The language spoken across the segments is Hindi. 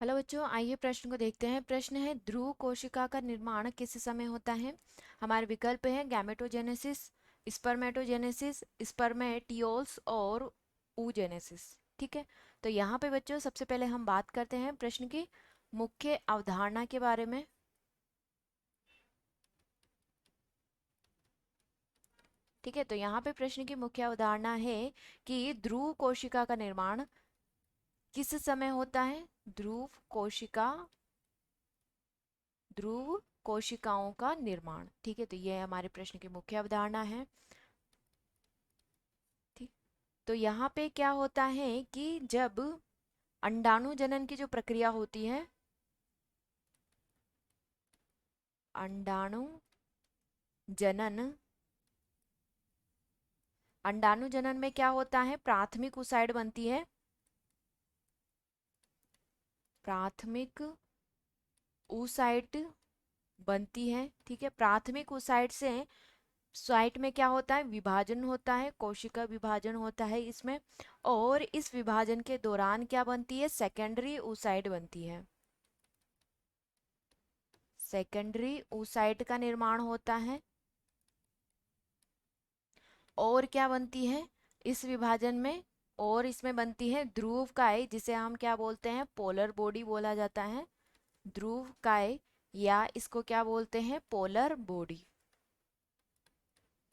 हेलो बच्चों, आइए प्रश्न को देखते हैं। प्रश्न है, ध्रुव कोशिका का निर्माण किस समय होता है। हमारे विकल्प हैं गैमेटोजेनेसिस, स्पर्मेटोजेनेसिस, स्पर्मेटियोल्स और oogenesis। ठीक है, तो यहाँ पे बच्चों सबसे पहले हम बात करते हैं प्रश्न की मुख्य अवधारणा के बारे में। ठीक है, तो यहाँ पे प्रश्न की मुख्य अवधारणा है कि ध्रुव कोशिका का निर्माण किस समय होता है। ध्रुव कोशिकाओं का निर्माण। ठीक है, तो ये हमारे प्रश्न की मुख्य अवधारणा है। ठीक, तो यहाँ पे क्या होता है कि जब अंडाणु जनन की जो प्रक्रिया होती है, अंडाणु जनन, अंडाणु जनन में क्या होता है, प्राथमिक ऊसाइड बनती है। प्राथमिक ऊसाइट बनती है। ठीक है, प्राथमिक ऊसाइट से साइट में क्या होता है, विभाजन होता है, कोशिका विभाजन होता है इसमें। और इस विभाजन के दौरान क्या बनती है, सेकेंडरी oocyte बनती है। सेकेंडरी oocyte का निर्माण होता है। और क्या बनती है इस विभाजन में, और इसमें बनती है ध्रुव काय, जिसे हम क्या बोलते हैं, पोलर बॉडी बोला जाता है। ध्रुव काय, या इसको क्या बोलते हैं, पोलर बॉडी।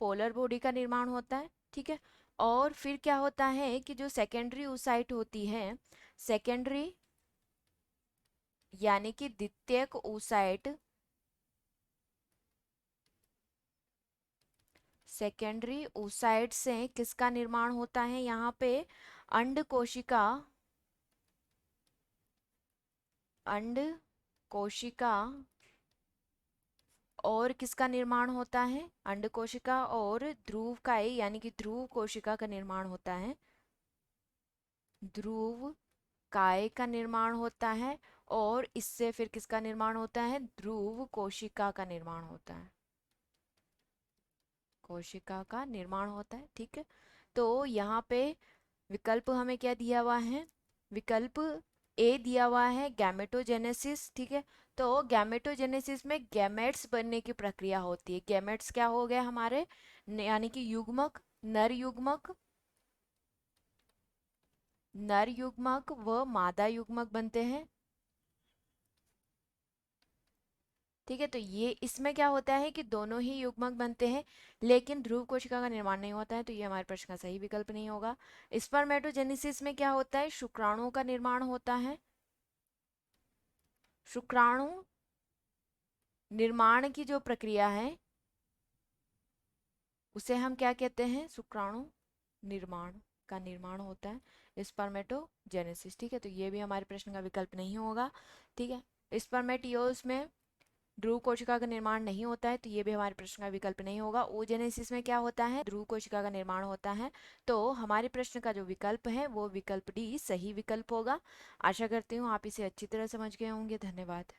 पोलर बॉडी का निर्माण होता है। ठीक है, और फिर क्या होता है कि जो सेकेंडरी oocyte होती है, सेकेंडरी यानी कि द्वितीयक oocyte, सेकेंडरी oocyte से किसका निर्माण होता है, यहाँ पे अंड कोशिका, अंड कोशिका और किसका निर्माण होता है, अंड कोशिका और ध्रुव काय यानी कि ध्रुव कोशिका का निर्माण होता है। ध्रुव काय का निर्माण होता है, और इससे फिर किसका निर्माण होता है, ध्रुव कोशिका का निर्माण होता है। कोशिका का निर्माण होता है। ठीक है, तो यहाँ पे विकल्प हमें क्या दिया हुआ है, विकल्प ए दिया हुआ है गैमेटोजेनेसिस। ठीक है, तो गैमेटोजेनेसिस में गैमेट्स बनने की प्रक्रिया होती है। गैमेट्स क्या हो गए हमारे, यानी कि युग्मक, नर युग्मक, नर युग्मक व मादा युग्मक बनते हैं। ठीक है, तो ये इसमें क्या होता है कि दोनों ही युग्मक बनते हैं, लेकिन ध्रुव कोशिका का निर्माण नहीं होता है, तो ये हमारे प्रश्न का सही विकल्प नहीं होगा। स्पर्मेटोजेनेसिस में क्या होता है, शुक्राणुओं का निर्माण होता है। शुक्राणु निर्माण की जो प्रक्रिया है उसे हम क्या कहते हैं, शुक्राणु निर्माण का निर्माण होता है स्पर्मेटोजेनेसिस। ठीक है, तो ये भी हमारे प्रश्न का विकल्प नहीं होगा। ठीक है, स्पर्मेटियोल्स में ध्रुव कोशिका का निर्माण नहीं होता है, तो ये भी हमारे प्रश्न का विकल्प नहीं होगा। ओजेनेसिस में क्या होता है, ध्रुव कोशिका का निर्माण होता है। तो हमारे प्रश्न का जो विकल्प है वो विकल्प डी सही विकल्प होगा। आशा करती हूँ आप इसे अच्छी तरह समझ गए होंगे। धन्यवाद।